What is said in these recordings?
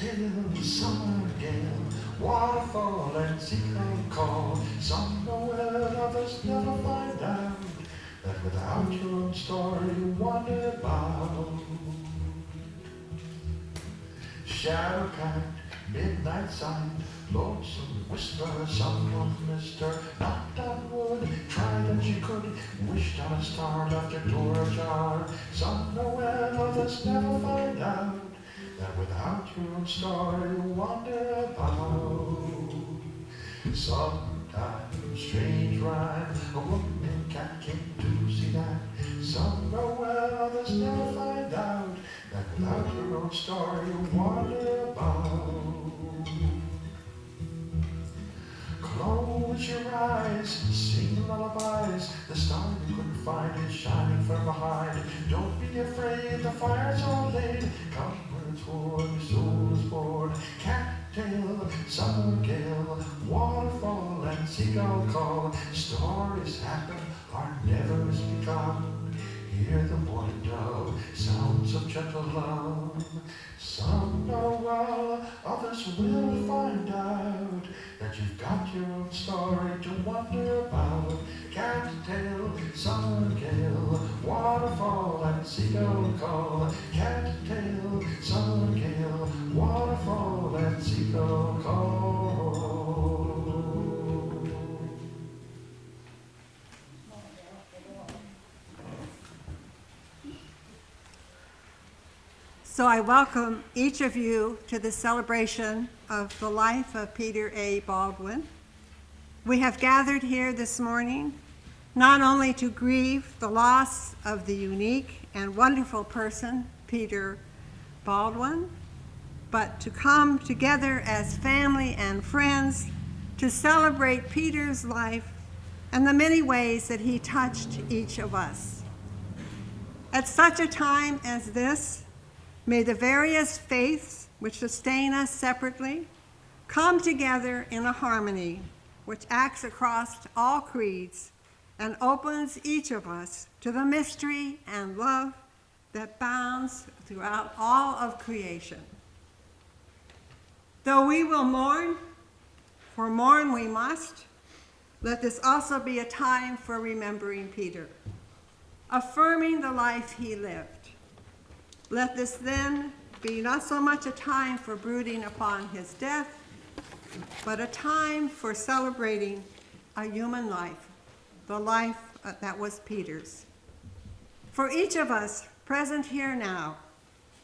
cattail, summer gale, waterfall and seagull call. Some know it, others never find out that without your own story you wander about. Shadow cat, midnight sight, lonesome whisper, someone missed her. Knocked on wood, tried and she could, wished on a star, left her door ajar. Some know it, others never find out that without your own story you wander about. Sometimes strange rhyme, a woman and cat came to see that. Some know well, others never find out that without your own story you wander about. Close your eyes, sing lullabies. The star you couldn't find is shining from behind. Don't be afraid, the fire's all laid. Come where it's warm, your soul is bored. Cattail, summer gale, waterfall and seagull call. Stories happen, are never begun. Hear the morning dove, sounds of gentle love. Some know well, others will find out that you've got your own story to wonder about. Cattail, summer gale, waterfall and seagull call. Cattail, summer gale, waterfall and seagull call. So I welcome each of you to the celebration of the life of Peter A. Baldwin. We have gathered here this morning not only to grieve the loss of the unique and wonderful person, Peter Baldwin, but to come together as family and friends to celebrate Peter's life and the many ways that he touched each of us. At such a time as this, may the various faiths which sustain us separately come together in a harmony which acts across all creeds and opens each of us to the mystery and love that bounds throughout all of creation. Though we will mourn, for mourn we must, let this also be a time for remembering Peter, affirming the life he lived. Let this then be not so much a time for brooding upon his death, but a time for celebrating a human life, the life that was Peter's. For each of us present here now,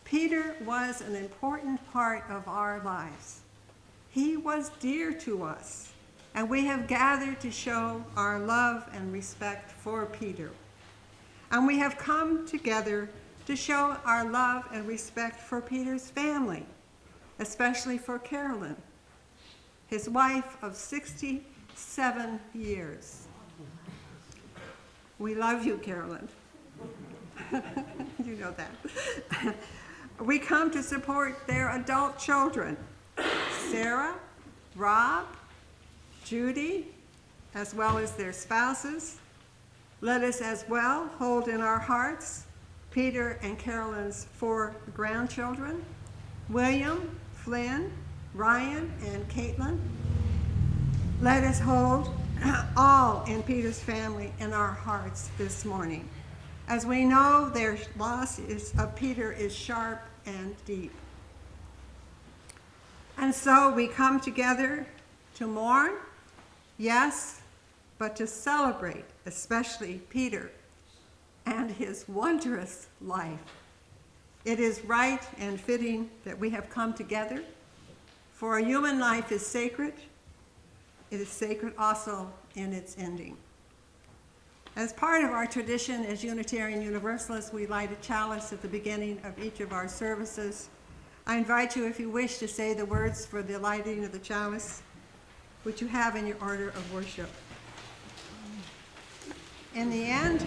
Peter was an important part of our lives. He was dear to us, and we have gathered to show our love and respect for Peter. And we have come together to show our love and respect for Peter's family, especially for Carolyn, his wife of 67 years. We love you, Carolyn. You know that. We come to support their adult children, Sarah, Rob, Judy, as well as their spouses. Let us as well hold in our hearts Peter and Carolyn's 4 grandchildren, William, Flynn, Ryan, and Caitlin. Let us hold all in Peter's family in our hearts this morning, as we know their loss of Peter is sharp and deep. And so we come together to mourn, yes, but to celebrate, especially Peter and his wondrous life. It is right and fitting that we have come together, for a human life is sacred. It is sacred also in its ending. As part of our tradition as Unitarian Universalists, we light a chalice at the beginning of each of our services. I invite you, if you wish, to say the words for the lighting of the chalice, which you have in your order of worship. In the end,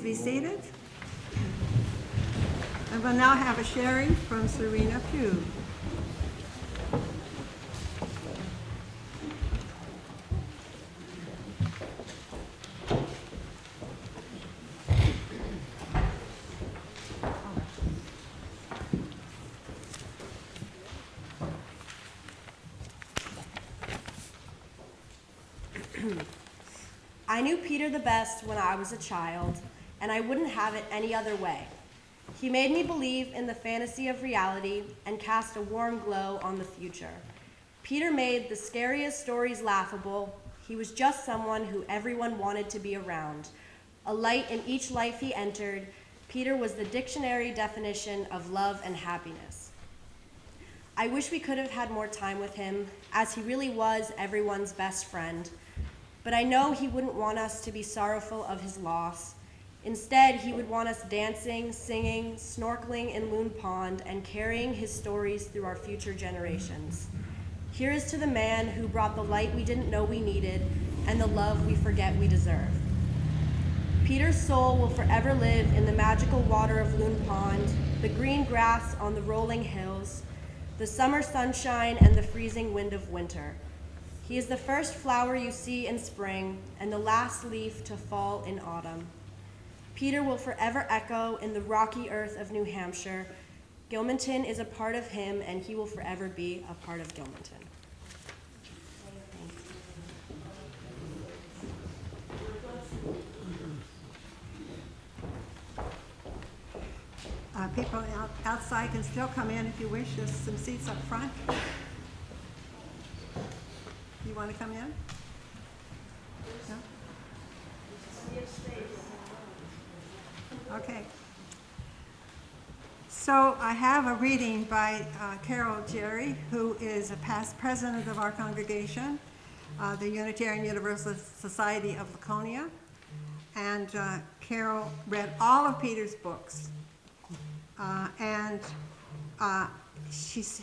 be seated. And we'll now have a sharing from Serena Pugh. I knew Peter the best when I was a child, and I wouldn't have it any other way. He made me believe in the fantasy of reality and cast a warm glow on the future. Peter made the scariest stories laughable. He was just someone who everyone wanted to be around. A light in each life he entered, Peter was the dictionary definition of love and happiness. I wish we could have had more time with him, as he really was everyone's best friend. But I know he wouldn't want us to be sorrowful of his loss. Instead, he would want us dancing, singing, snorkeling in Loon Pond, and carrying his stories through our future generations. Here is to the man who brought the light we didn't know we needed and the love we forget we deserve. Peter's soul will forever live in the magical water of Loon Pond, the green grass on the rolling hills, the summer sunshine and the freezing wind of winter. He is the first flower you see in spring and the last leaf to fall in autumn. Peter will forever echo in the rocky earth of New Hampshire. Gilmanton is a part of him, and he will forever be a part of Gilmanton. People outside can still come in if you wish. There's some seats up front. You want to come in? No? Okay. So I have a reading by Carol Jerry, who is a past president of our congregation, the Unitarian Universalist Society of Laconia. And Carol read all of Peter's books.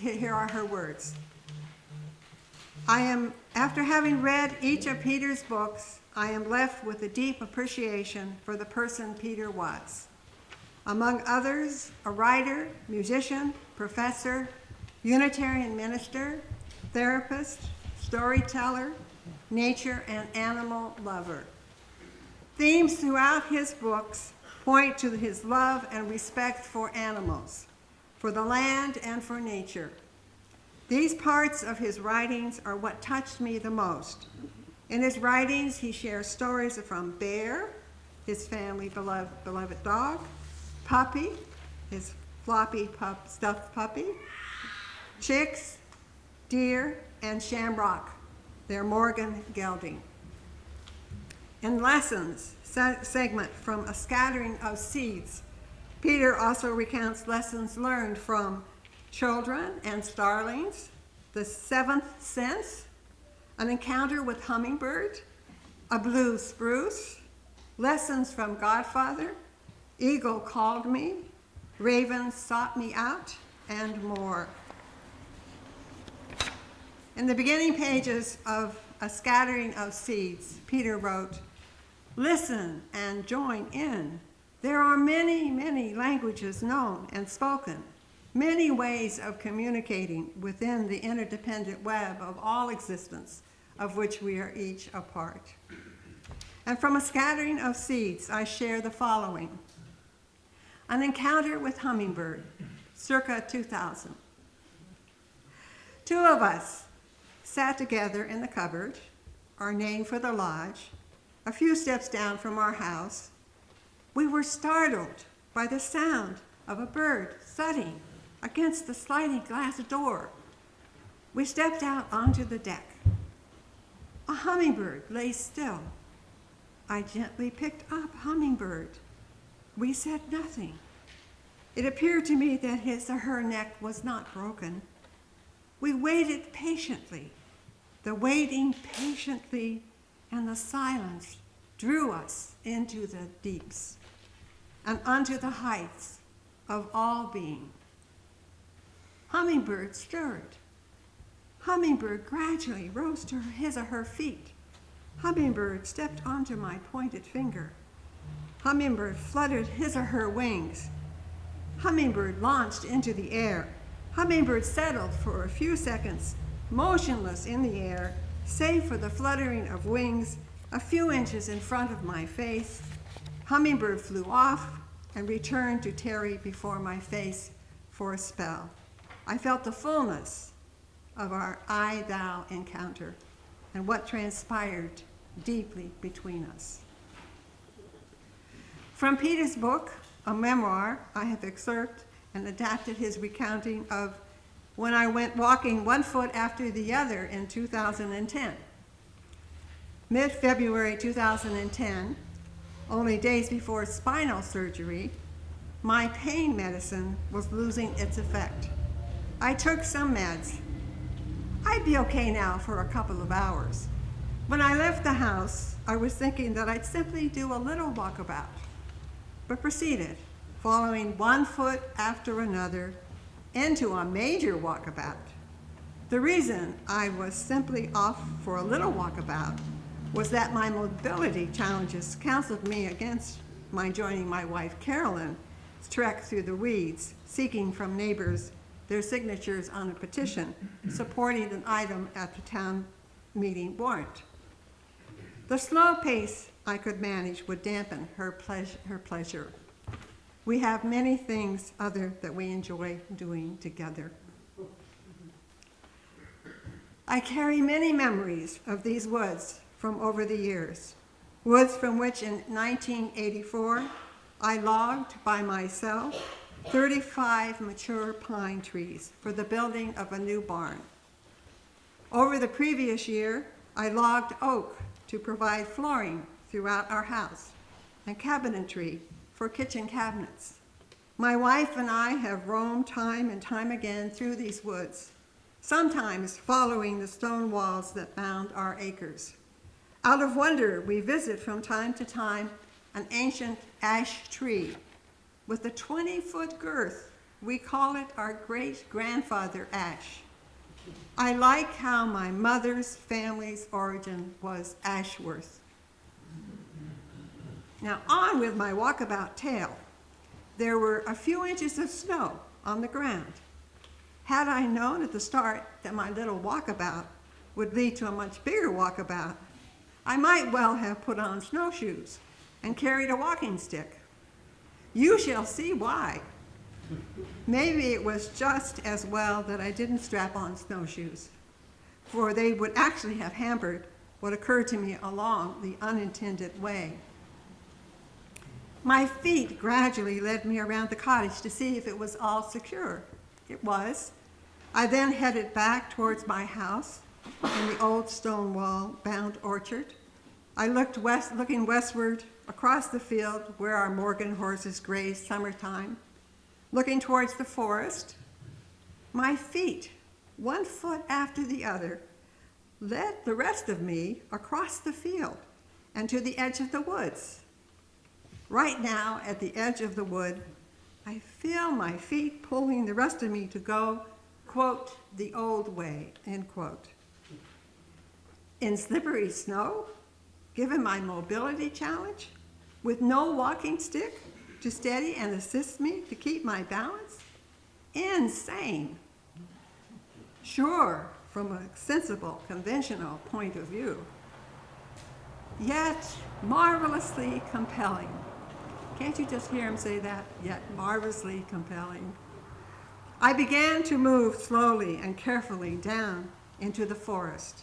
Here are her words. After having read each of Peter's books, I am left with a deep appreciation for the person Peter was. Among others, a writer, musician, professor, Unitarian minister, therapist, storyteller, nature and animal lover. Themes throughout his books point to his love and respect for animals, for the land, and for nature. These parts of his writings are what touched me the most. In his writings, he shares stories from Bear, his family beloved dog, Puppy, his floppy stuffed puppy, chicks, deer, and Shamrock, their Morgan gelding. In Lessons, segment from A Scattering of Seeds, Peter also recounts lessons learned from Children and Starlings, The Seventh Sense, An Encounter with Hummingbird, A Blue Spruce, Lessons from Godfather, Eagle Called Me, Raven Sought Me Out, and more. In the beginning pages of A Scattering of Seeds, Peter wrote, "Listen and join in. There are many, many languages known and spoken, many ways of communicating within the interdependent web of all existence, of which we are each a part." And from A Scattering of Seeds, I share the following. An Encounter with Hummingbird, circa 2000. Two of us sat together in the cupboard, our name for the lodge, a few steps down from our house. We were startled by the sound of a bird thudding against the sliding glass door. We stepped out onto the deck. A hummingbird lay still. I gently picked up Hummingbird. We said nothing. It appeared to me that his or her neck was not broken. We waited patiently. The waiting patiently and the silence drew us into the deeps and unto the heights of all being. Hummingbird stirred. Hummingbird gradually rose to his or her feet. Hummingbird stepped onto my pointed finger. Hummingbird fluttered his or her wings. Hummingbird launched into the air. Hummingbird settled for a few seconds, motionless in the air, save for the fluttering of wings a few inches in front of my face. Hummingbird flew off and returned to tarry before my face for a spell. I felt the fullness of our I-thou encounter and what transpired deeply between us. From Peter's book, a memoir, I have excerpted and adapted his recounting of when I went walking one foot after the other in 2010. Mid-February 2010, only days before spinal surgery, my pain medicine was losing its effect. I took some meds. I'd be okay now for a couple of hours. When I left the house, I was thinking that I'd simply do a little walkabout, but proceeded, following one foot after another, into a major walkabout. The reason I was simply off for a little walkabout was that my mobility challenges counseled me against my joining my wife Carolyn's trek through the weeds, seeking from neighbors their signatures on a petition supporting an item at the town meeting warrant. The slow pace I could manage would dampen her pleasure. We have many things other that we enjoy doing together. I carry many memories of these woods from over the years, woods from which in 1984 I logged by myself 35 mature pine trees for the building of a new barn. Over the previous year, I logged oak to provide flooring throughout our house and cabinetry for kitchen cabinets. My wife and I have roamed time and time again through these woods, sometimes following the stone walls that bound our acres. Out of wonder, we visit from time to time an ancient ash tree with a 20-foot girth. We call it our great-grandfather ash. I like how my mother's family's origin was Ashworth. Now on with my walkabout tale. There were a few inches of snow on the ground. Had I known at the start that my little walkabout would lead to a much bigger walkabout, I might well have put on snowshoes and carried a walking stick. You shall see why. Maybe it was just as well that I didn't strap on snowshoes, for they would actually have hampered what occurred to me along the unintended way. My feet gradually led me around the cottage to see if it was all secure. It was. I then headed back towards my house in the old stone wall bound orchard. I looking westward across the field where our Morgan horses grazed summertime, looking towards the forest. My feet, one foot after the other, led the rest of me across the field and to the edge of the woods. Right now, at the edge of the wood, I feel my feet pulling the rest of me to go, quote, the old way, end quote. In slippery snow, given my mobility challenge, with no walking stick to steady and assist me to keep my balance? Insane. Sure, from a sensible, conventional point of view, yet marvelously compelling. Can't you just hear him say that? Yet marvelously compelling. I began to move slowly and carefully down into the forest,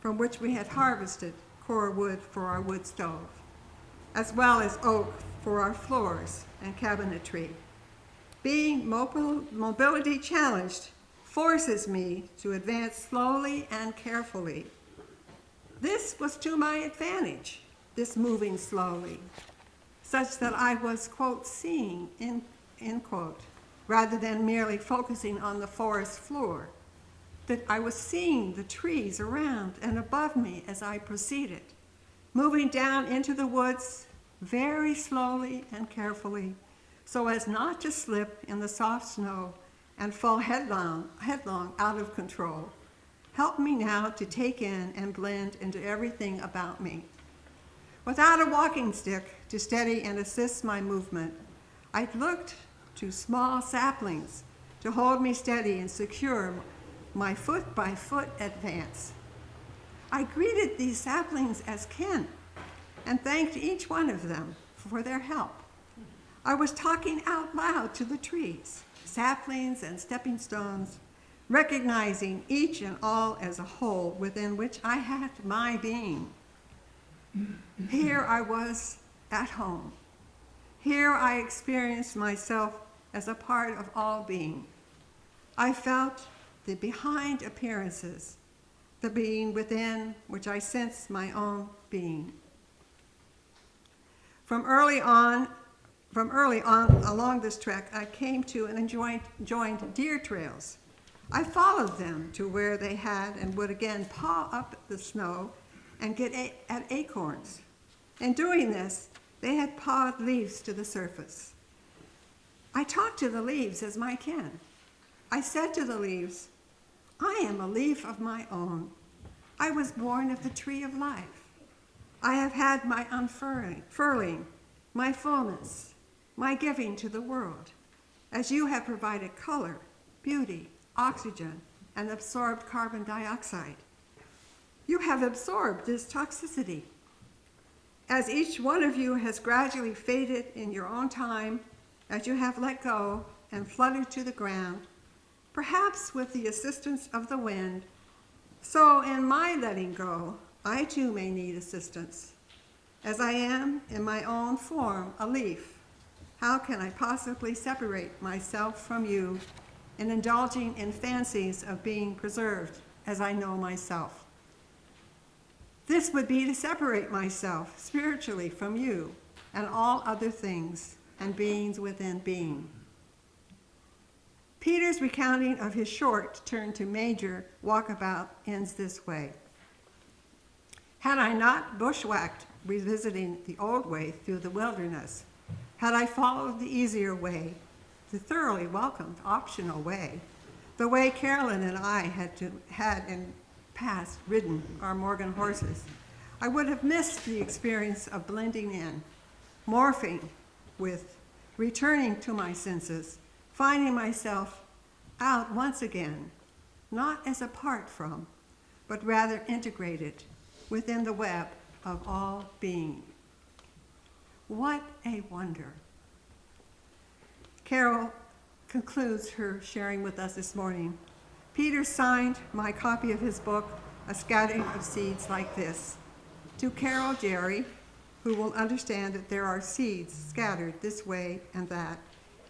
from which we had harvested core wood for our wood stove, as well as oak for our floors and cabinetry. Being mobility challenged forces me to advance slowly and carefully. This was to my advantage, this moving slowly, such that I was, quote, seeing, end quote, rather than merely focusing on the forest floor, that I was seeing the trees around and above me as I proceeded, moving down into the woods very slowly and carefully so as not to slip in the soft snow and fall headlong out of control. Help me now to take in and blend into everything about me. Without a walking stick to steady and assist my movement, I looked to small saplings to hold me steady and secure my foot-by-foot advance. I greeted these saplings as kin and thanked each one of them for their help. I was talking out loud to the trees, saplings and stepping stones, recognizing each and all as a whole within which I had my being. Here I was at home. Here I experienced myself as a part of all being. I felt the behind appearances, the being within which I sensed my own being. From early on along this trek, I came to and joined deer trails. I followed them to where they had and would again paw up the snow and get at acorns. In doing this, they had pawed leaves to the surface. I talked to the leaves as my kin. I said to the leaves, I am a leaf of my own. I was born of the tree of life. I have had my unfurling, my fullness, my giving to the world, as you have provided color, beauty, oxygen, and absorbed carbon dioxide. You have absorbed this toxicity. As each one of you has gradually faded in your own time, as you have let go and fluttered to the ground, perhaps with the assistance of the wind, so in my letting go, I too may need assistance. As I am, in my own form, a leaf, how can I possibly separate myself from you in indulging in fancies of being preserved as I know myself? This would be to separate myself spiritually from you and all other things and beings within being. Peter's recounting of his short turn to major walkabout ends this way. Had I not bushwhacked revisiting the old way through the wilderness, had I followed the easier way, the thoroughly welcomed optional way, the way Carolyn and I had in past ridden our Morgan horses, I would have missed the experience of blending in, morphing with, returning to my senses, finding myself out once again, not as apart from, but rather integrated within the web of all being. What a wonder. Carol concludes her sharing with us this morning. Peter signed my copy of his book, A Scattering of Seeds, like this. To Carol Jerry, who will understand that there are seeds scattered this way and that,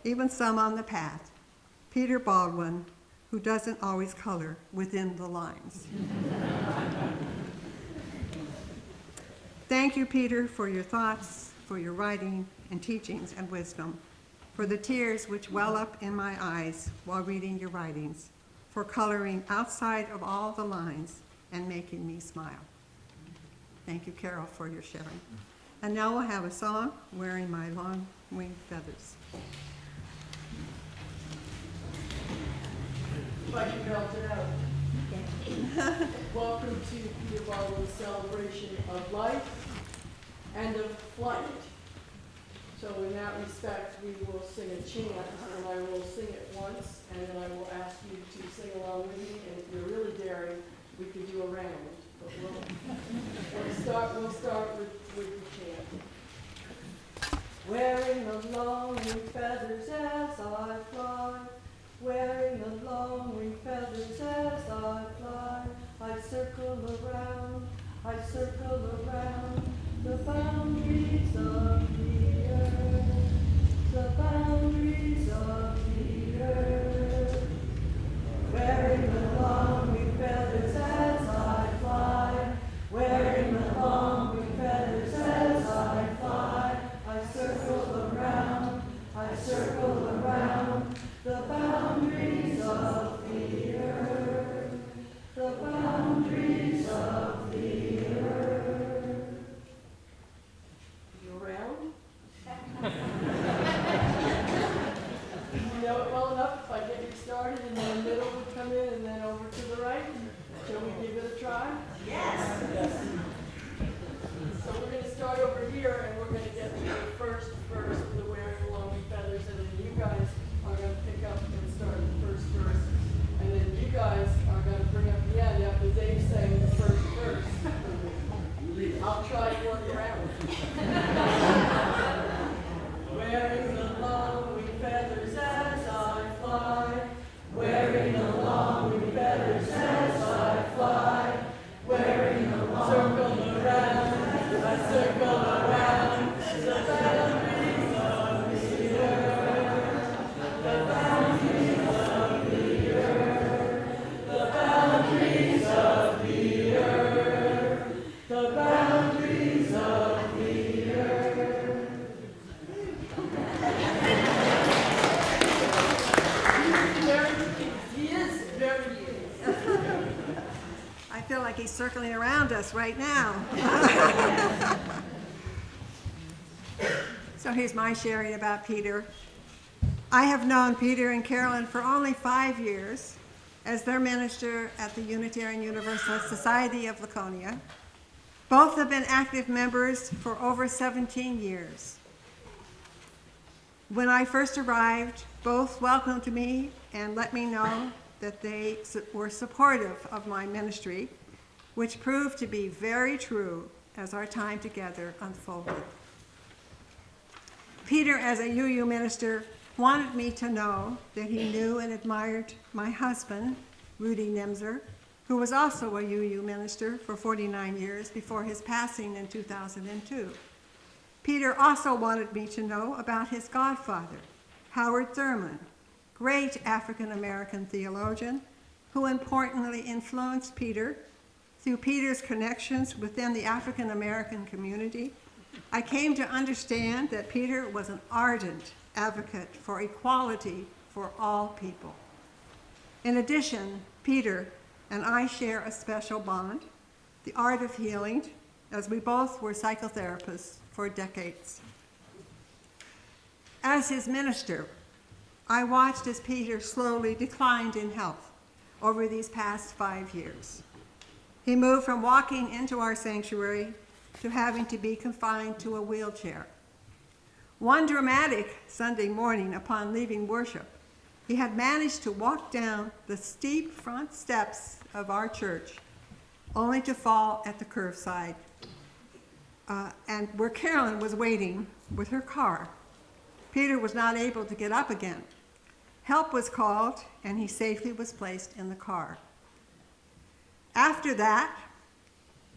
even some on the path. Peter Baldwin, who doesn't always color within the lines. Thank you, Peter, for your thoughts, for your writing and teachings and wisdom, for the tears which well up in my eyes while reading your writings, for coloring outside of all the lines and making me smile. Thank you, Carol, for your sharing. And now we'll have a song, Wearing My Long Winged Feathers. If I can belt it out. Welcome to Peter Baldwin's celebration of life and of flight. So in that respect, we will sing a chant, and I will sing it once, and then I will ask you to sing along with me, and if you're really daring, we could do a round. But we'll start with the chant. Wearing the long winged feathers as I fly, wearing the long winged feathers as I fly, I circle around the boundaries of the earth, the boundaries of the earth. Wearing the long winged feathers as I fly, wearing the long winged feathers as I fly, I circle around the boundaries of the earth, the boundaries of the earth. You around? circling around us right now. So here's my sharing about Peter. I have known Peter and Carolyn for only 5 years as their minister at the Unitarian Universalist Society of Laconia. Both have been active members for over 17 years. When I first arrived, both welcomed me and let me know that they were supportive of my ministry, which proved to be very true as our time together unfolded. Peter, as a UU minister, wanted me to know that he knew and admired my husband, Rudy Nimzer, who was also a UU minister for 49 years before his passing in 2002. Peter also wanted me to know about his godfather, Howard Thurman, great African-American theologian who importantly influenced Peter through Peter's connections within the African-American community. I came to understand that Peter was an ardent advocate for equality for all people. In addition, Peter and I share a special bond, the art of healing, as we both were psychotherapists for decades. As his minister, I watched as Peter slowly declined in health over these past 5 years. He moved from walking into our sanctuary to having to be confined to a wheelchair. One dramatic Sunday morning upon leaving worship, he had managed to walk down the steep front steps of our church, only to fall at the curbside, and where Carolyn was waiting with her car. Peter was not able to get up again. Help was called, and he safely was placed in the car. After that,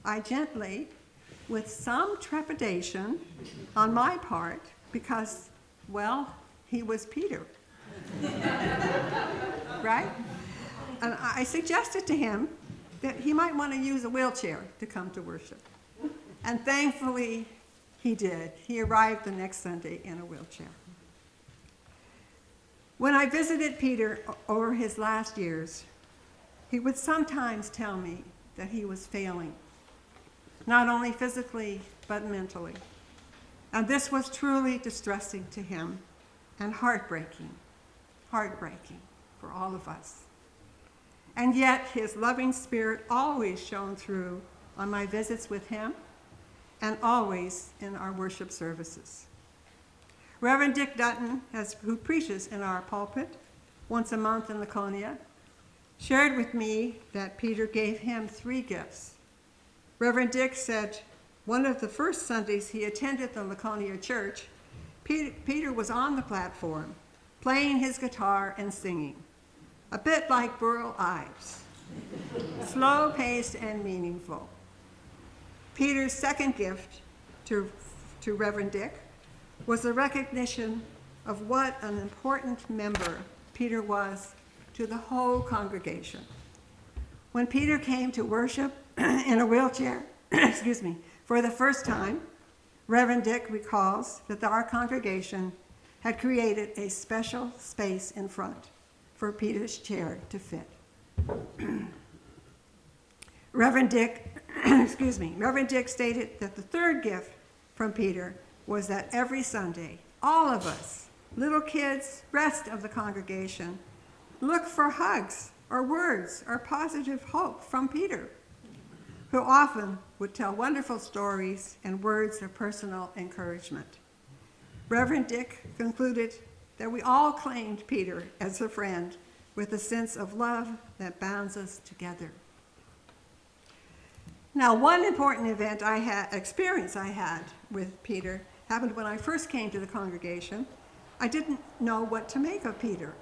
I gently, with some trepidation on my part, because, well, he was Peter, right? And I suggested to him that he might want to use a wheelchair to come to worship. And thankfully, he did. He arrived the next Sunday in a wheelchair. When I visited Peter over his last years, he would sometimes tell me that he was failing, not only physically, but mentally. And this was truly distressing to him and heartbreaking for all of us. And yet his loving spirit always shone through on my visits with him and always in our worship services. Reverend Dick Dutton, who preaches in our pulpit once a month in Laconia, shared with me that Peter gave him 3 gifts. Reverend Dick said one of the first Sundays he attended the Laconia church, Peter was on the platform playing his guitar and singing, a bit like Burl Ives, slow-paced and meaningful. Peter's second gift to Reverend Dick was the recognition of what an important member Peter was to the whole congregation. When Peter came to worship in a wheelchair, for the first time, Reverend Dick recalls that our congregation had created a special space in front for Peter's chair to fit. Reverend Dick stated that the third gift from Peter was that every Sunday, all of us, little kids, rest of the congregation, look for hugs or words or positive hope from Peter, who often would tell wonderful stories and words of personal encouragement. Reverend Dick concluded that we all claimed Peter as a friend with a sense of love that bounds us together. Now, one important experience I had with Peter happened when I first came to the congregation. I didn't know what to make of Peter.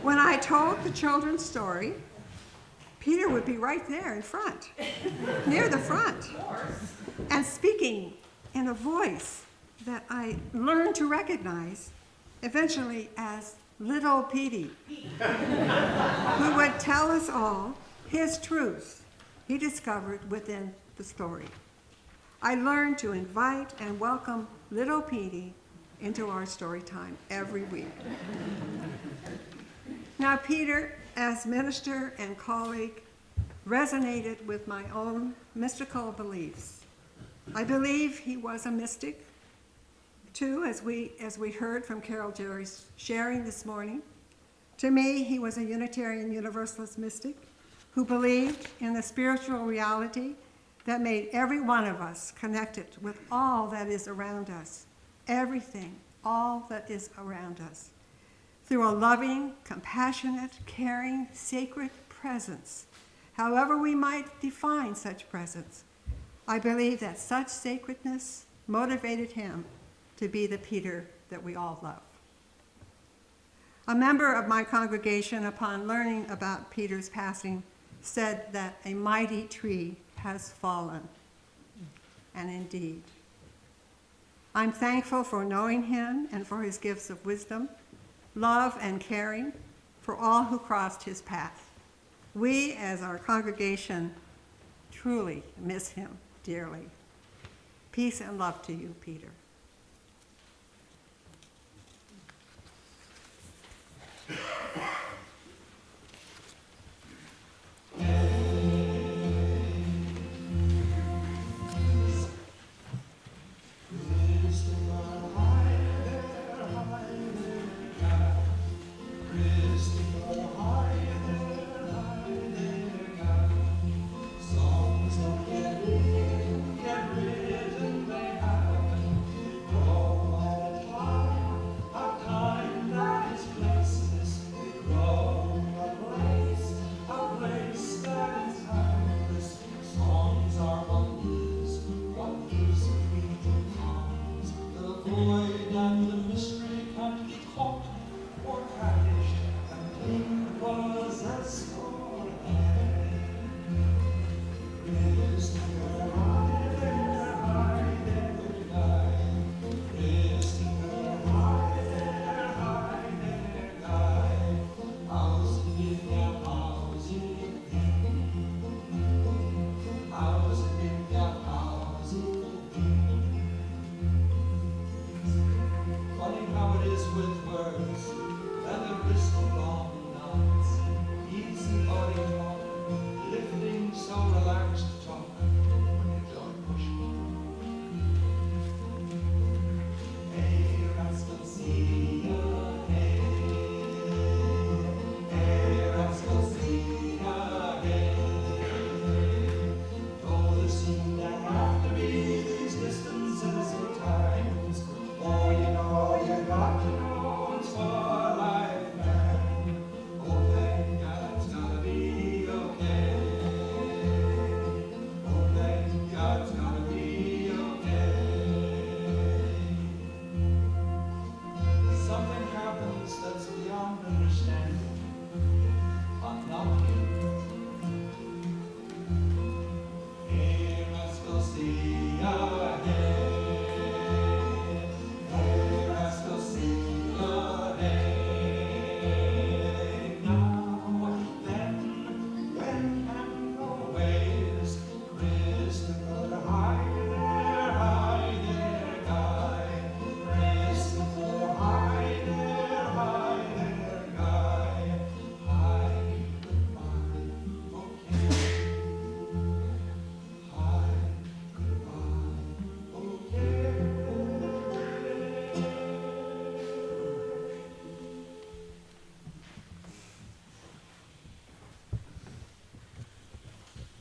When I told the children's story, Peter would be right there in front, near the front, and speaking in a voice that I learned to recognize eventually as Little Petey, who would tell us all his truth he discovered within the story. I learned to invite and welcome Little Petey into our story time every week. Now, Peter as minister and colleague, resonated with my own mystical beliefs. I believe he was a mystic, too, as we heard from Carol Jerry's sharing this morning. To me, he was a Unitarian Universalist mystic who believed in the spiritual reality that made every one of us connected with all that is around us, everything, all that is around us, through a loving, compassionate, caring, sacred presence. However we might define such presence, I believe that such sacredness motivated him to be the Peter that we all love. A member of my congregation, upon learning about Peter's passing, said that a mighty tree has fallen. And indeed, I'm thankful for knowing him and for his gifts of wisdom, love, and caring for all who crossed his path. We, as our congregation, truly miss him dearly. Peace and love to you, Peter.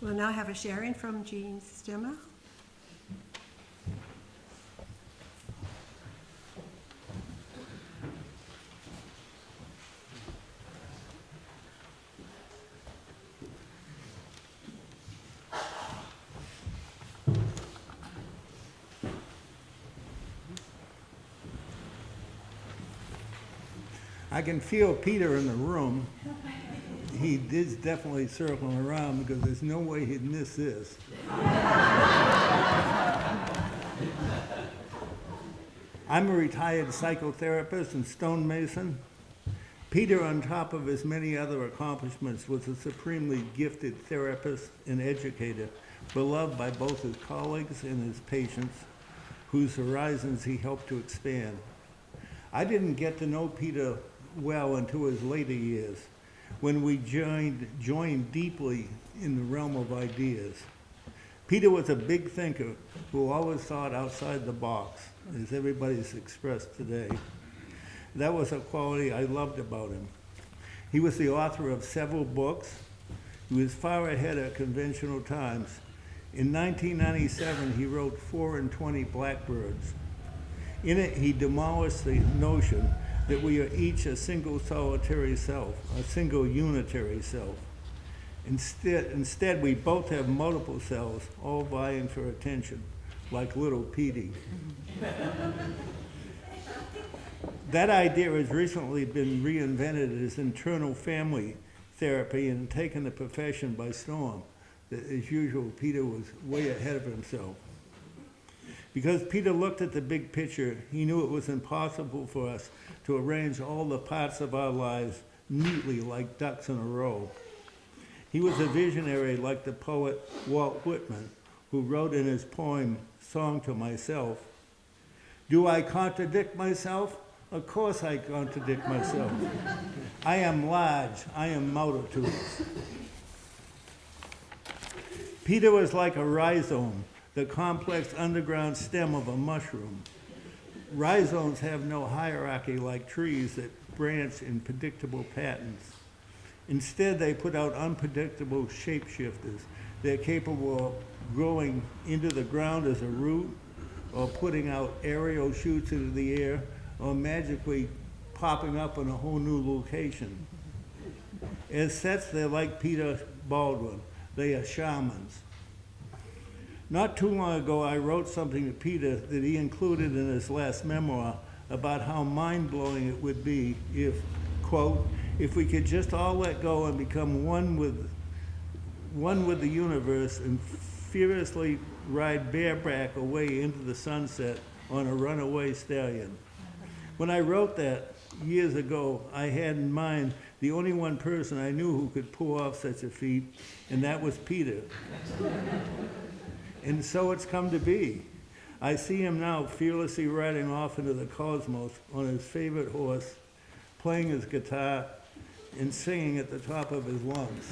We'll now have a sharing from Jean Stemma. I can feel Peter in the room. He is definitely circling around because there's no way he'd miss this. I'm a retired psychotherapist and stonemason. Peter, on top of his many other accomplishments, was a supremely gifted therapist and educator, beloved by both his colleagues and his patients, whose horizons he helped to expand. I didn't get to know Peter well until his later years, when we joined deeply in the realm of ideas. Peter was a big thinker who always thought outside the box, as everybody's expressed today. That was a quality I loved about him. He was the author of several books. He was far ahead of conventional times. In 1997, he wrote 4 and 20 Blackbirds. In it, he demolished the notion that we are each a single solitary self, a single unitary self. Instead, we both have multiple selves, all vying for attention, like little Petey. That idea has recently been reinvented as internal family therapy and taken the profession by storm. As usual, Peter was way ahead of himself. Because Peter looked at the big picture, he knew it was impossible for us to arrange all the parts of our lives neatly like ducks in a row. He was a visionary like the poet Walt Whitman, who wrote in his poem, Song to Myself, "Do I contradict myself? Of course I contradict myself. I am large, I am multitudes." Peter was like a rhizome, the complex underground stem of a mushroom. Rhizomes have no hierarchy like trees that branch in predictable patterns. Instead, they put out unpredictable shapeshifters. They're capable of growing into the ground as a root, or putting out aerial shoots into the air, or magically popping up in a whole new location. As such, they're like Peter Baldwin. They are shamans. Not too long ago, I wrote something to Peter that he included in his last memoir about how mind-blowing it would be if, quote, if we could just all let go and become one with the universe and fearlessly ride bareback away into the sunset on a runaway stallion. When I wrote that years ago, I had in mind the only one person I knew who could pull off such a feat, and that was Peter. And so it's come to be. I see him now fearlessly riding off into the cosmos on his favorite horse, playing his guitar, and singing at the top of his lungs.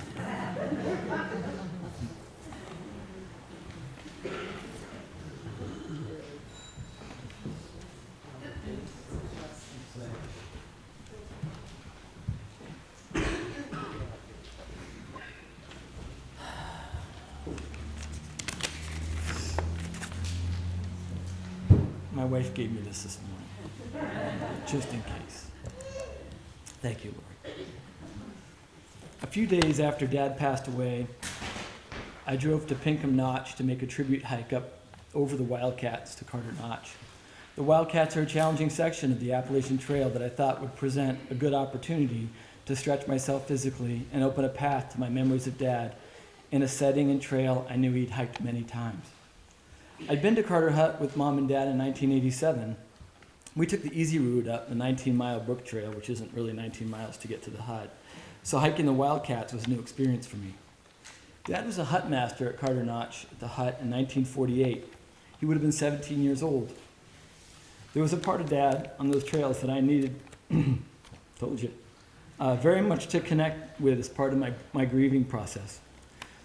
My wife gave me this morning, just in case. Thank you, Lord. A few days after Dad passed away, I drove to Pinkham Notch to make a tribute hike up over the Wildcats to Carter Notch. The Wildcats are a challenging section of the Appalachian Trail that I thought would present a good opportunity to stretch myself physically and open a path to my memories of Dad in a setting and trail I knew he'd hiked many times. I'd been to Carter Hut with Mom and Dad in 1987. We took the easy route up the 19-mile Brook Trail, which isn't really 19 miles to get to the hut. So hiking the Wildcats was a new experience for me. Dad was a hut master at Carter Notch at the hut in 1948. He would have been 17 years old. There was a part of Dad on those trails that I needed, told you, very much to connect with as part of my grieving process.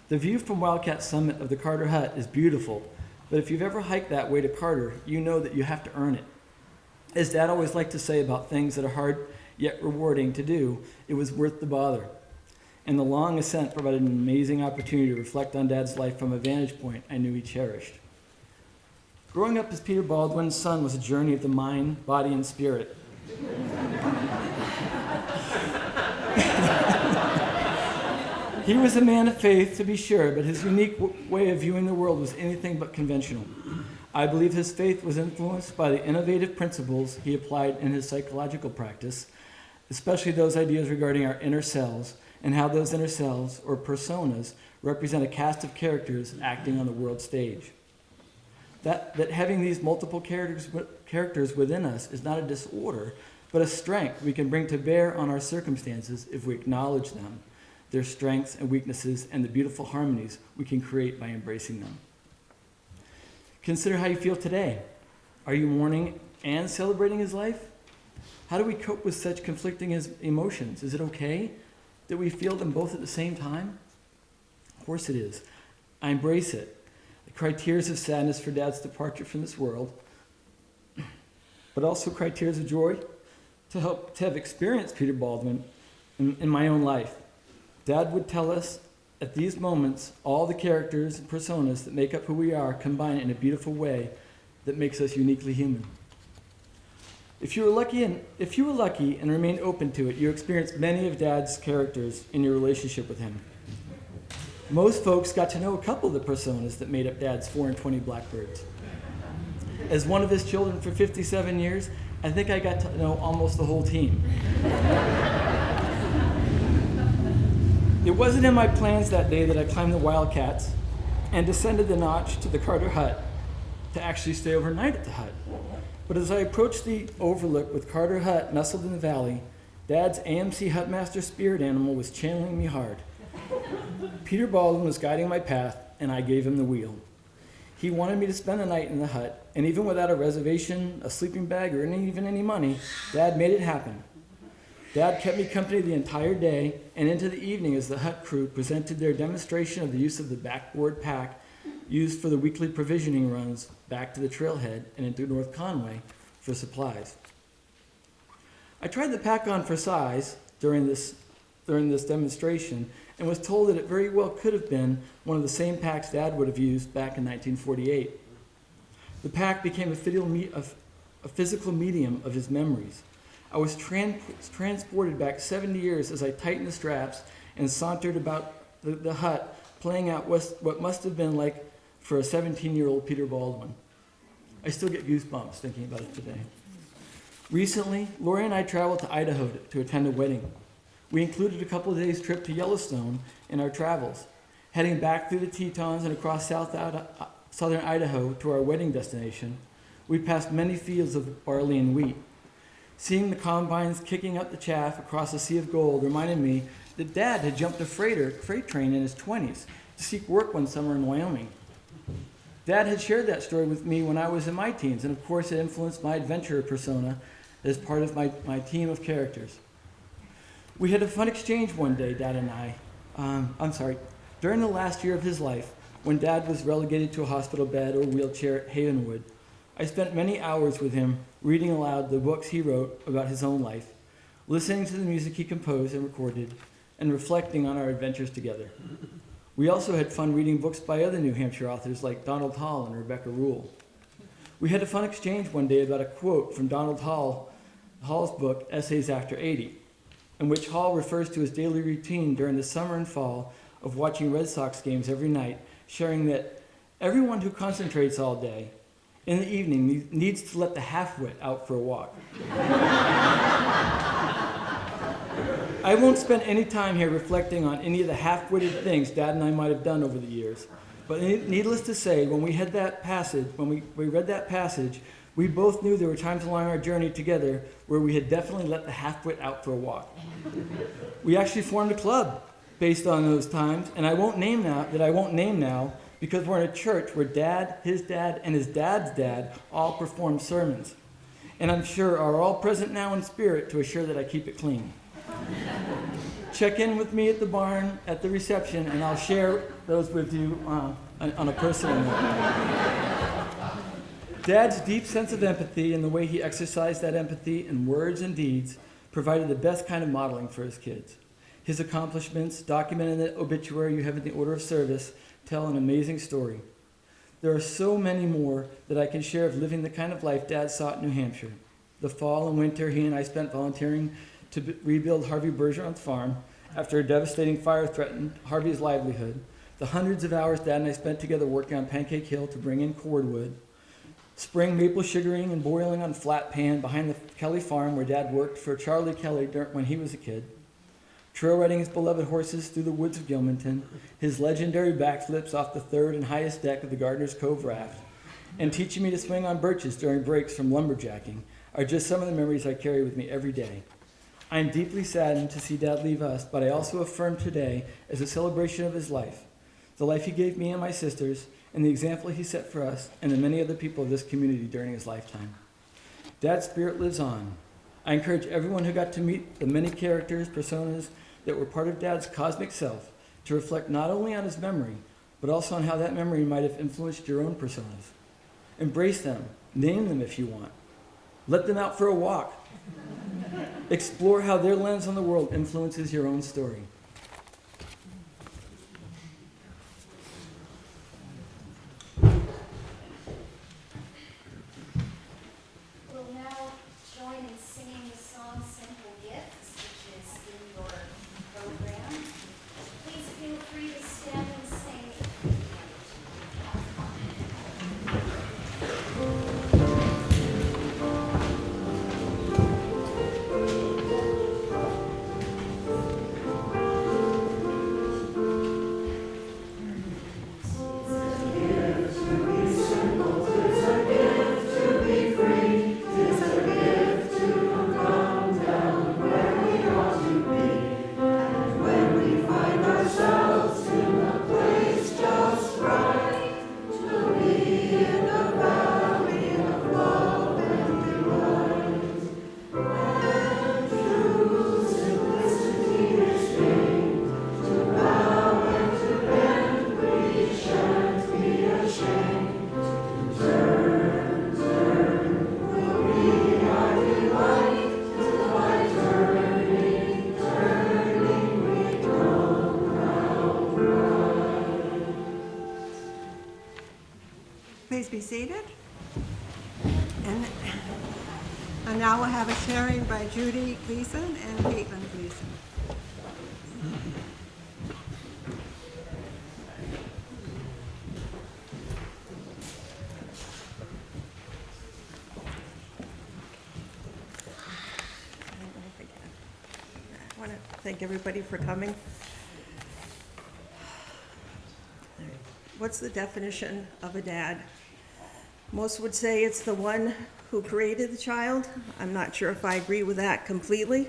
The view from Wildcat Summit of the Carter Hut is beautiful, but if you've ever hiked that way to Carter, you know that you have to earn it. As Dad always liked to say about things that are hard yet rewarding to do, it was worth the bother. And the long ascent provided an amazing opportunity to reflect on Dad's life from a vantage point I knew he cherished. Growing up as Peter Baldwin's son was a journey of the mind, body, and spirit. He was a man of faith, to be sure, but his unique way of viewing the world was anything but conventional. I believe his faith was influenced by the innovative principles he applied in his psychological practice, especially those ideas regarding our inner selves and how those inner selves, or personas, represent a cast of characters acting on the world stage. That having these multiple characters within us is not a disorder, but a strength we can bring to bear on our circumstances if we acknowledge them, their strengths and weaknesses, and the beautiful harmonies we can create by embracing them. Consider how you feel today. Are you mourning and celebrating his life? How do we cope with such conflicting emotions? Is it okay? that we feel them both at the same time? Of course it is. I embrace it. I cry tears of sadness for Dad's departure from this world, but also cry tears of joy to have experienced Peter Baldwin in my own life. Dad would tell us at these moments, all the characters and personas that make up who we are combine in a beautiful way that makes us uniquely human. If you were lucky and remained open to it, you experienced many of Dad's characters in your relationship with him. Most folks got to know a couple of the personas that made up Dad's 4 and 20 Blackbirds. As one of his children for 57 years, I think I got to know almost the whole team. It wasn't in my plans that day that I climbed the Wildcats and descended the notch to the Carter hut to actually stay overnight at the hut. But as I approached the overlook with Carter Hut nestled in the valley, Dad's AMC Hutmaster spirit animal was channeling me hard. Peter Baldwin was guiding my path, and I gave him the wheel. He wanted me to spend the night in the hut, and even without a reservation, a sleeping bag, or even any money, Dad made it happen. Dad kept me company the entire day and into the evening as the hut crew presented their demonstration of the use of the backboard pack used for the weekly provisioning runs back to the trailhead and into North Conway for supplies. I tried the pack on for size during this demonstration and was told that it very well could have been one of the same packs Dad would have used back in 1948. The pack became a physical medium of his memories. I was transported back 70 years as I tightened the straps and sauntered about the hut, playing out what must have been like for a 17-year-old Peter Baldwin. I still get goosebumps thinking about it today. Recently, Lori and I traveled to Idaho to attend a wedding. We included a couple of days' trip to Yellowstone in our travels. Heading back through the Tetons and across southern Idaho to our wedding destination, we passed many fields of barley and wheat. Seeing the combines kicking up the chaff across a sea of gold reminded me that Dad had jumped a freight train in his 20s to seek work one summer in Wyoming. Dad had shared that story with me when I was in my teens, and of course it influenced my adventurer persona as part of my team of characters. We had a fun exchange one day, Dad and I. During the last year of his life, when Dad was relegated to a hospital bed or wheelchair at Havenwood, I spent many hours with him reading aloud the books he wrote about his own life, listening to the music he composed and recorded, and reflecting on our adventures together. We also had fun reading books by other New Hampshire authors like Donald Hall and Rebecca Rule. We had a fun exchange one day about a quote from Donald Hall's book, Essays After 80, in which Hall refers to his daily routine during the summer and fall of watching Red Sox games every night, sharing that everyone who concentrates all day in the evening needs to let the half-wit out for a walk. I won't spend any time here reflecting on any of the half-witted things Dad and I might have done over the years. But needless to say, when we read that passage, we both knew there were times along our journey together where we had definitely let the half-wit out for a walk. We actually formed a club based on those times, and I won't name now because we're in a church where Dad, his dad, and his dad's dad all perform sermons. And I'm sure are all present now in spirit to assure that I keep it clean. Check in with me at the barn at the reception, and I'll share those with you on a personal note. Dad's deep sense of empathy and the way he exercised that empathy in words and deeds provided the best kind of modeling for his kids. His accomplishments, documented in the obituary you have in the order of service, tell an amazing story. There are so many more that I can share of living the kind of life Dad sought in New Hampshire. The fall and winter he and I spent volunteering to rebuild Harvey Bergeron's farm after a devastating fire threatened Harvey's livelihood. The hundreds of hours Dad and I spent together working on Pancake Hill to bring in cordwood. Spring maple sugaring and boiling on flat pan behind the Kelly farm where Dad worked for Charlie Kelly when he was a kid. Trail riding his beloved horses through the woods of Gilmanton, his legendary backflips off the third and highest deck of the Gardener's Cove raft, and teaching me to swing on birches during breaks from lumberjacking are just some of the memories I carry with me every day. I am deeply saddened to see Dad leave us, but I also affirm today as a celebration of his life, the life he gave me and my sisters, and the example he set for us and the many other people of this community during his lifetime. Dad's spirit lives on. I encourage everyone who got to meet the many characters, personas, that were part of Dad's cosmic self to reflect not only on his memory, but also on how that memory might have influenced your own personas. Embrace them, name them if you want. Let them out for a walk. Explore how their lens on the world influences your own story. We'll now join in singing the song Simple Gifts, which is in your program. Please feel free to stand and sing if you want. Please be seated. And now we'll have a sharing by Judy Gleason and Caitlin Gleason. I want to thank everybody for coming. What's the definition of a dad? Most would say it's the one who created the child. I'm not sure if I agree with that completely.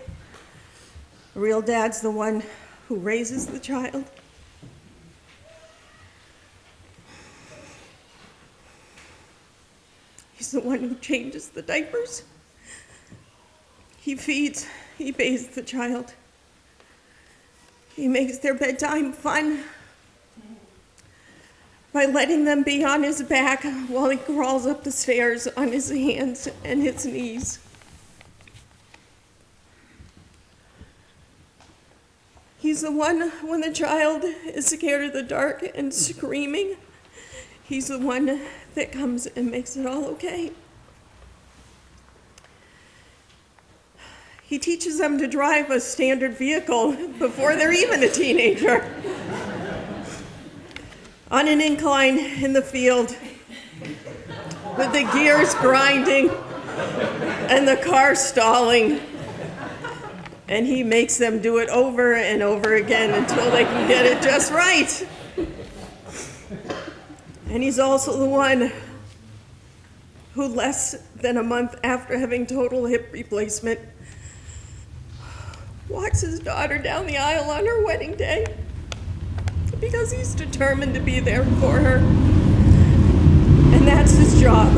A real dad's the one who raises the child. He's the one who changes the diapers. He feeds, he bathes the child. He makes their bedtime fun by letting them be on his back while he crawls up the stairs on his hands and his knees. He's the one when the child is scared of the dark and screaming. He's the one that comes and makes it all okay. He teaches them to drive a standard vehicle before they're even a teenager. On an incline in the field, with the gears grinding and the car stalling. And he makes them do it over and over again until they can get it just right. And he's also the one who, less than a month after having total hip replacement, walks his daughter down the aisle on her wedding day because he's determined to be there for her. And that's his job.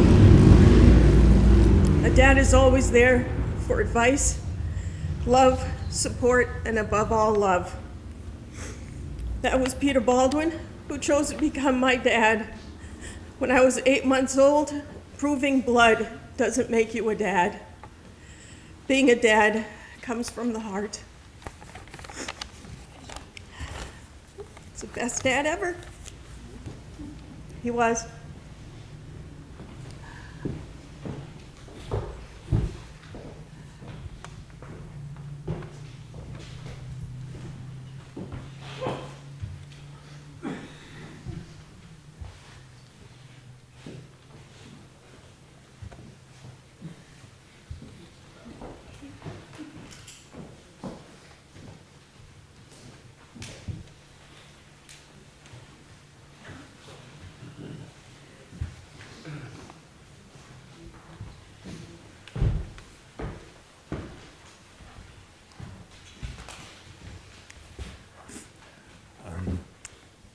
A dad is always there for advice, love, support, and above all, love. That was Peter Baldwin, who chose to become my dad when I was 8 months old, proving blood doesn't make you a dad. Being a dad comes from the heart. It's the best dad ever. He was.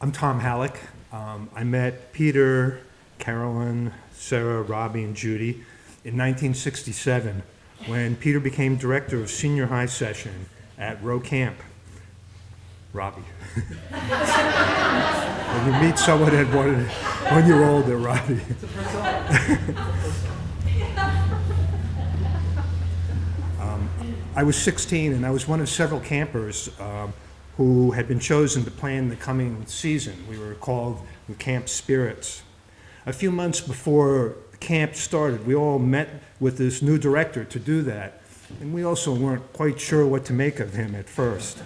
I'm Tom Halleck. I met Peter, Carolyn, Sarah, Robbie, and Judy in 1967 when Peter became director of senior high session at Rowe Camp. Robbie. When you meet someone at 1 year old, they're Robbie. I was 16 and I was one of several campers who had been chosen to plan the coming season. We were called the Camp Spirits. A few months before camp started, we all met with this new director to do that, and we also weren't quite sure what to make of him at first.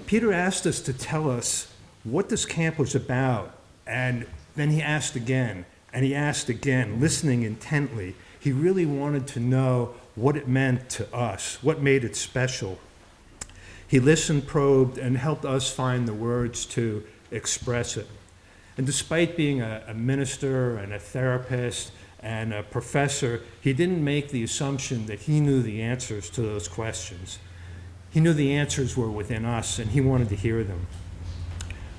Peter asked us to tell us what this camp was about, and then he asked again, and he asked again, listening intently. He really wanted to know what it meant to us, what made it special. He listened, probed, and helped us find the words to express it. And despite being a minister and a therapist and a professor, he didn't make the assumption that he knew the answers to those questions. He knew the answers were within us, and he wanted to hear them.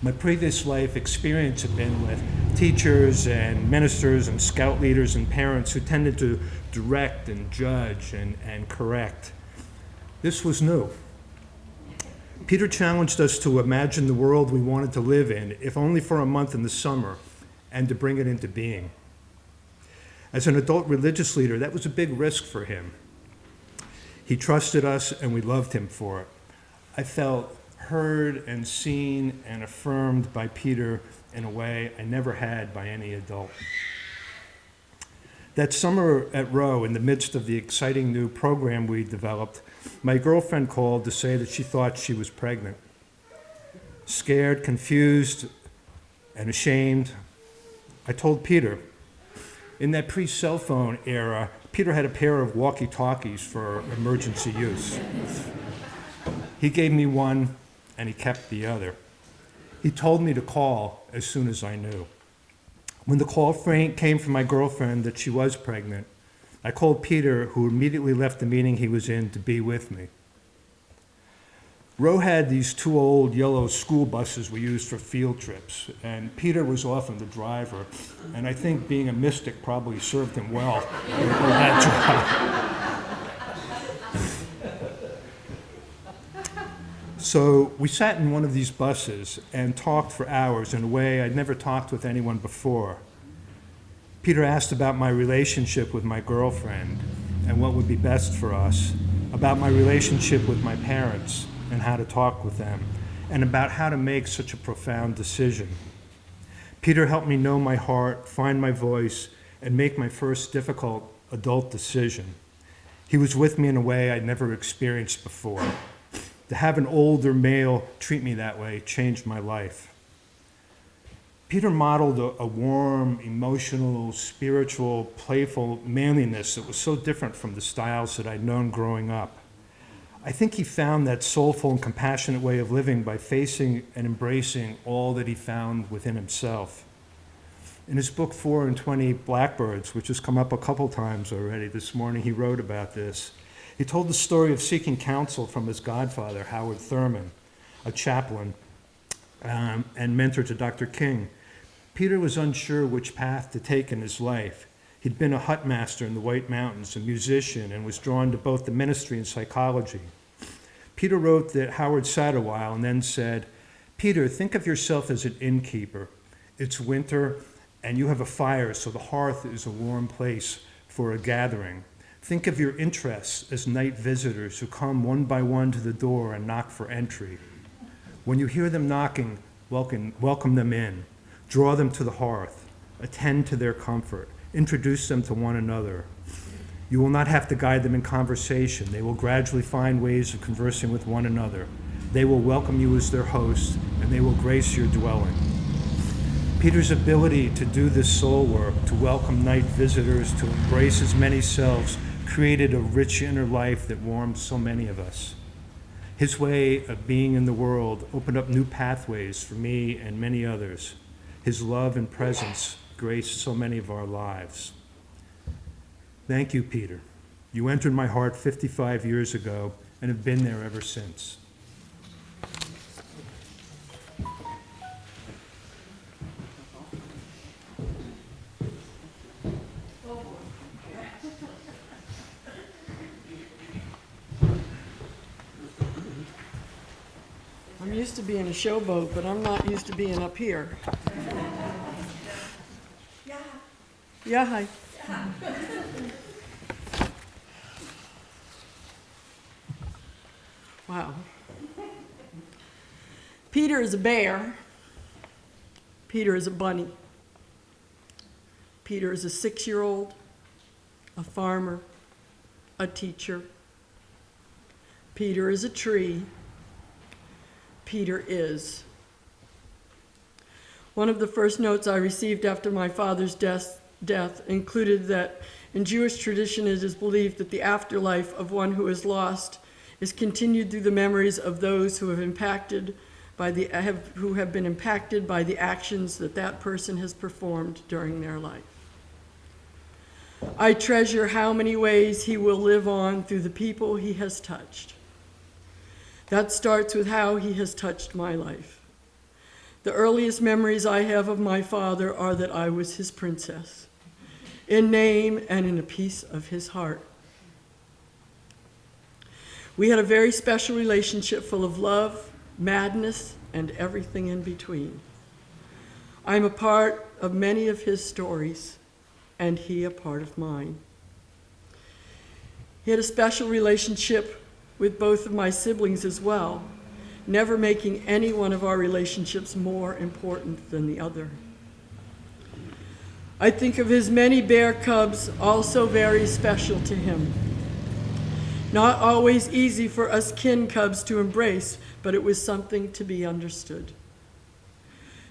My previous life experience had been with teachers and ministers and scout leaders and parents who tended to direct and judge and correct. This was new. Peter challenged us to imagine the world we wanted to live in, if only for a month in the summer, and to bring it into being. As an adult religious leader, that was a big risk for him. He trusted us, and we loved him for it. I felt heard and seen and affirmed by Peter in a way I never had by any adult. That summer at Roe, in the midst of the exciting new program we developed, my girlfriend called to say that she thought she was pregnant. Scared, confused, and ashamed, I told Peter. In that pre-cell phone era, Peter had a pair of walkie-talkies for emergency use. He gave me one, and he kept the other. He told me to call as soon as I knew. When the call came from my girlfriend that she was pregnant, I called Peter, who immediately left the meeting he was in to be with me. Roe had these two old yellow school buses we used for field trips, and Peter was often the driver, and I think being a mystic probably served him well in that job. So we sat in one of these buses and talked for hours in a way I'd never talked with anyone before. Peter asked about my relationship with my girlfriend and what would be best for us, about my relationship with my parents and how to talk with them, and about how to make such a profound decision. Peter helped me know my heart, find my voice, and make my first difficult adult decision. He was with me in a way I'd never experienced before. To have an older male treat me that way changed my life. Peter modeled a warm, emotional, spiritual, playful manliness that was so different from the styles that I'd known growing up. I think he found that soulful and compassionate way of living by facing and embracing all that he found within himself. In his book, 4 and 20 Blackbirds, which has come up a couple times already this morning, he wrote about this. He told the story of seeking counsel from his godfather, Howard Thurman, a chaplain and mentor to Dr. King. Peter was unsure which path to take in his life. He'd been a hut master in the White Mountains, a musician, and was drawn to both the ministry and psychology. Peter wrote that Howard sat a while and then said, "Peter, think of yourself as an innkeeper. It's winter, and you have a fire, so the hearth is a warm place for a gathering. Think of your interests as night visitors who come one by one to the door and knock for entry. When you hear them knocking, welcome them in. Draw them to the hearth. Attend to their comfort. Introduce them to one another. You will not have to guide them in conversation. They will gradually find ways of conversing with one another. They will welcome you as their host, and they will grace your dwelling." Peter's ability to do this soul work, to welcome night visitors, to embrace as many selves, created a rich inner life that warmed so many of us. His way of being in the world opened up new pathways for me and many others. His love and presence graced so many of our lives. Thank you, Peter. You entered my heart 55 years ago and have been there ever since. used to being a showboat, but I'm not used to being up here. Yeah, hi. Wow. Peter is a bear. Peter is a bunny. Peter is a 6-year-old, a farmer, a teacher. Peter is a tree. Peter is. One of the first notes I received after my father's death included that in Jewish tradition it is believed that the afterlife of one who is lost is continued through the memories of those who have been impacted by the actions that that person has performed during their life. I treasure how many ways he will live on through the people he has touched. That starts with how he has touched my life. The earliest memories I have of my father are that I was his princess, in name and in a piece of his heart. We had a very special relationship full of love, madness, and everything in between. I'm a part of many of his stories, and he a part of mine. He had a special relationship with both of my siblings as well, never making any one of our relationships more important than the other. I think of his many bear cubs, also very special to him. Not always easy for us kin cubs to embrace, but it was something to be understood.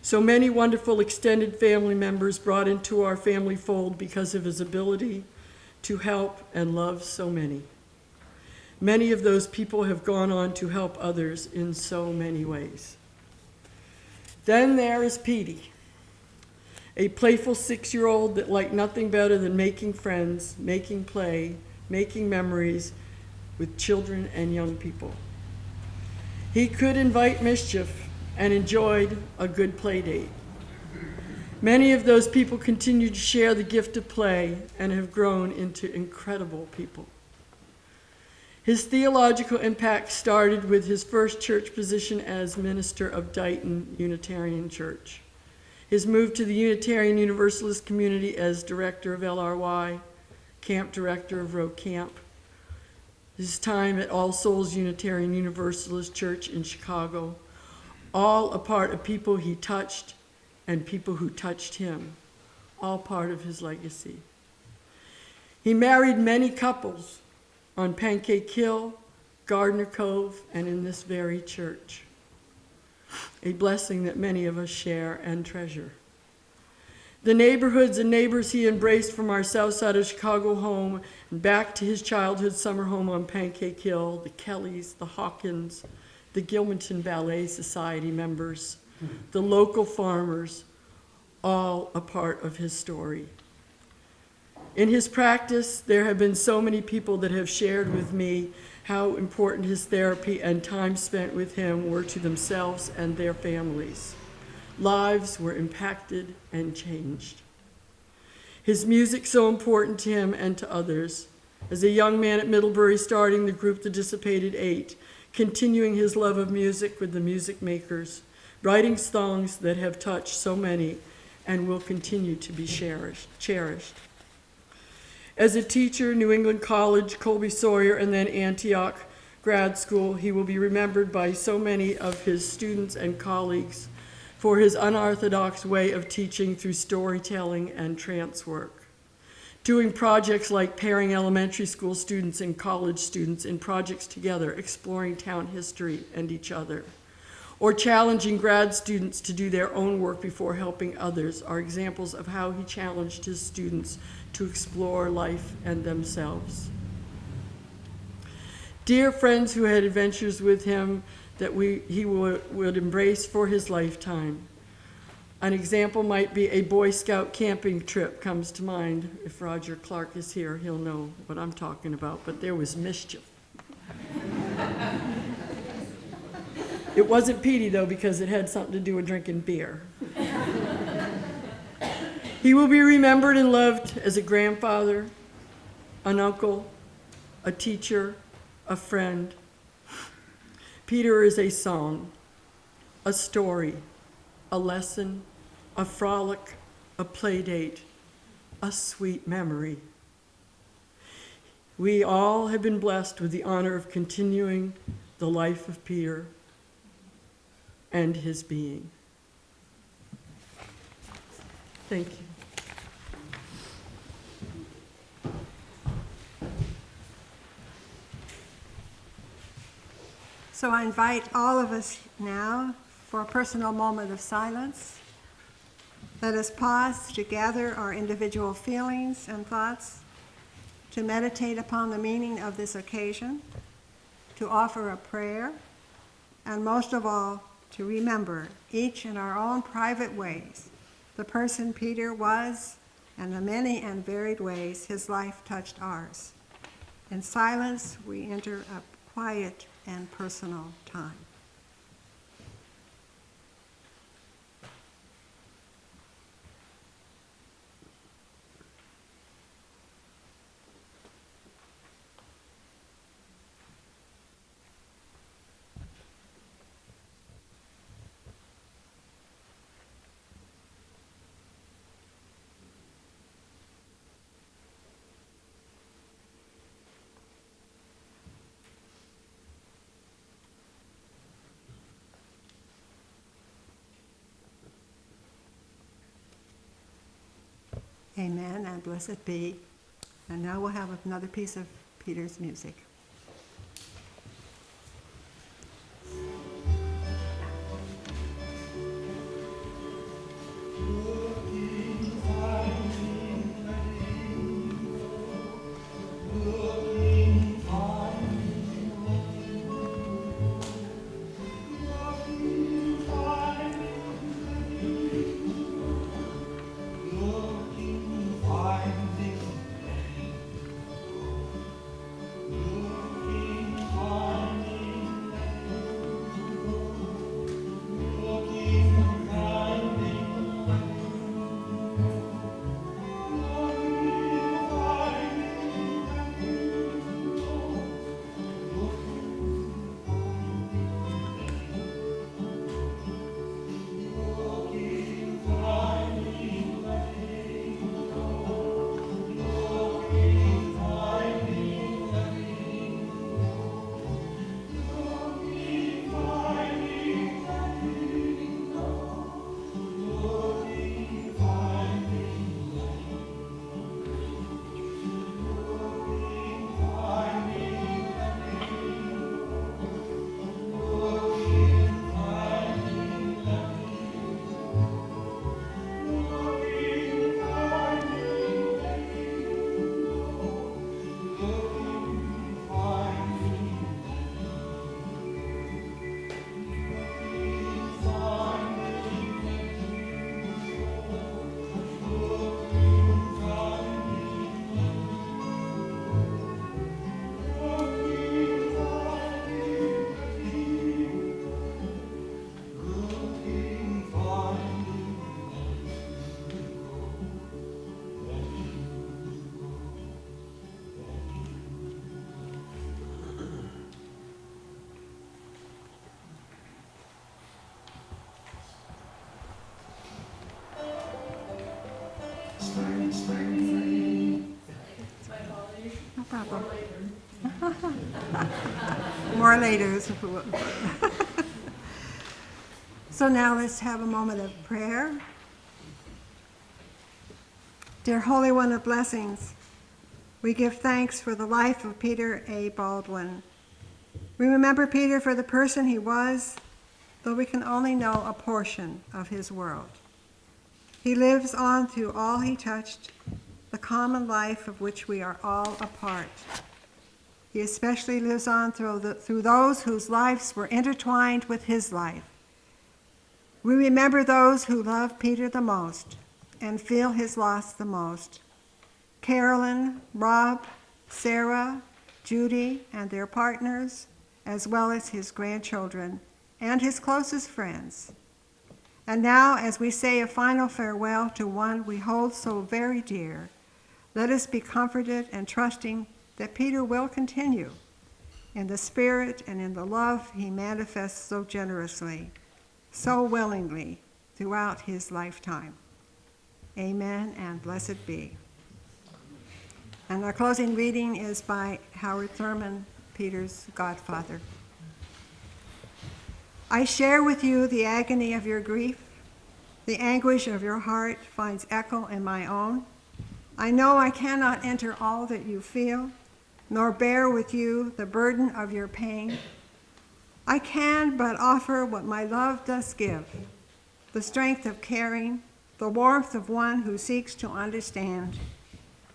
So many wonderful extended family members brought into our family fold because of his ability to help and love so many. Many of those people have gone on to help others in so many ways. Then there is Petey, a playful 6-year-old that liked nothing better than making friends, making play, making memories with children and young people. He could invite mischief and enjoyed a good play date. Many of those people continue to share the gift of play and have grown into incredible people. His theological impact started with his first church position as minister of Dighton Unitarian Church. His move to the Unitarian Universalist community as director of LRY, camp director of Row Camp, his time at All Souls Unitarian Universalist Church in Chicago, all a part of people he touched and people who touched him, all part of his legacy. He married many couples on Pancake Hill, Gardner Cove, and in this very church, a blessing that many of us share and treasure. The neighborhoods and neighbors he embraced from our south side of Chicago home and back to his childhood summer home on Pancake Hill, the Kellys, the Hawkins, the Gilmanton Ballet Society members, the local farmers, all a part of his story. In his practice, there have been so many people that have shared with me how important his therapy and time spent with him were to themselves and their families. Lives were impacted and changed. His music so important to him and to others. As a young man at Middlebury, starting the group The Dissipated Eight, continuing his love of music with the Music Makers, writing songs that have touched so many and will continue to be cherished. As a teacher, New England College, Colby Sawyer, and then Antioch Grad School, he will be remembered by so many of his students and colleagues for his unorthodox way of teaching through storytelling and trance work. Doing projects like pairing elementary school students and college students in projects together, exploring town history and each other, or challenging grad students to do their own work before helping others are examples of how he challenged his students to explore life and themselves. Dear friends who had adventures with him that he would embrace for his lifetime. An example might be a Boy Scout camping trip comes to mind. If Roger Clark is here, he'll know what I'm talking about, but there was mischief. It wasn't Petey, though, because it had something to do with drinking beer. He will be remembered and loved as a grandfather, an uncle, a teacher, a friend. Peter is a song. a story, a lesson, a frolic, a play date, a sweet memory. We all have been blessed with the honor of continuing the life of Peter and his being. Thank you. So I invite all of us now for a personal moment of silence. Let us pause to gather our individual feelings and thoughts, to meditate upon the meaning of this occasion, to offer a prayer, and most of all, to remember, each in our own private ways, the person Peter was and the many and varied ways his life touched ours. In silence, we enter a quiet and personal time. Amen, and blessed be. And now we'll have another piece of Peter's music. No problem. More later. So now let's have a moment of prayer. Dear Holy One of Blessings, we give thanks for the life of Peter A. Baldwin. We remember Peter for the person he was, though we can only know a portion of his world. He lives on through all he touched, the common life of which we are all a part. He especially lives on through those whose lives were intertwined with his life. We remember those who love Peter the most and feel his loss the most. Carolyn, Rob, Sarah, Judy, and their partners, as well as his grandchildren and his closest friends. And now, as we say a final farewell to one we hold so very dear, let us be comforted and trusting that Peter will continue in the spirit and in the love he manifests so generously. so willingly throughout his lifetime. Amen and blessed be. And our closing reading is by Howard Thurman, Peter's godfather. I share with you the agony of your grief. The anguish of your heart finds echo in my own. I know I cannot enter all that you feel, nor bear with you the burden of your pain. I can but offer what my love does give, the strength of caring, the warmth of one who seeks to understand,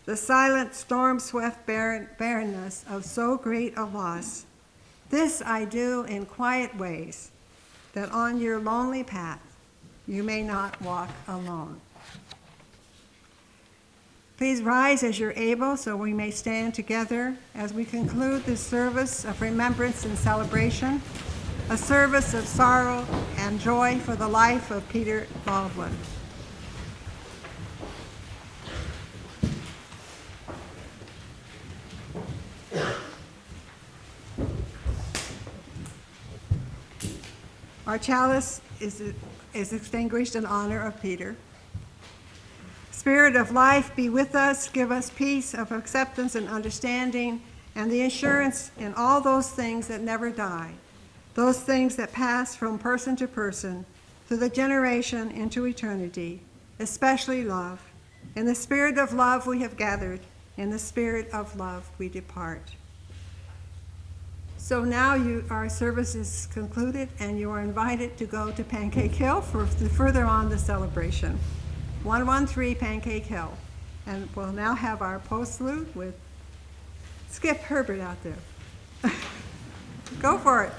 the silent storm-swept barrenness of so great a loss. This I do in quiet ways, that on your lonely path you may not walk alone. Please rise as you're able so we may stand together as we conclude this service of remembrance and celebration, a service of sorrow and joy for the life of Peter Baldwin. Our chalice is extinguished in honor of Peter. Spirit of life, be with us, give us peace of acceptance and understanding, and the assurance in all those things that never die, those things that pass from person to person, through the generation into eternity, especially love. In the spirit of love we have gathered, in the spirit of love we depart. So now our service is concluded, and you are invited to go to Pancake Hill for further on the celebration. 113 Pancake Hill. And we'll now have our postlude with Skip Herbert out there. Go for it.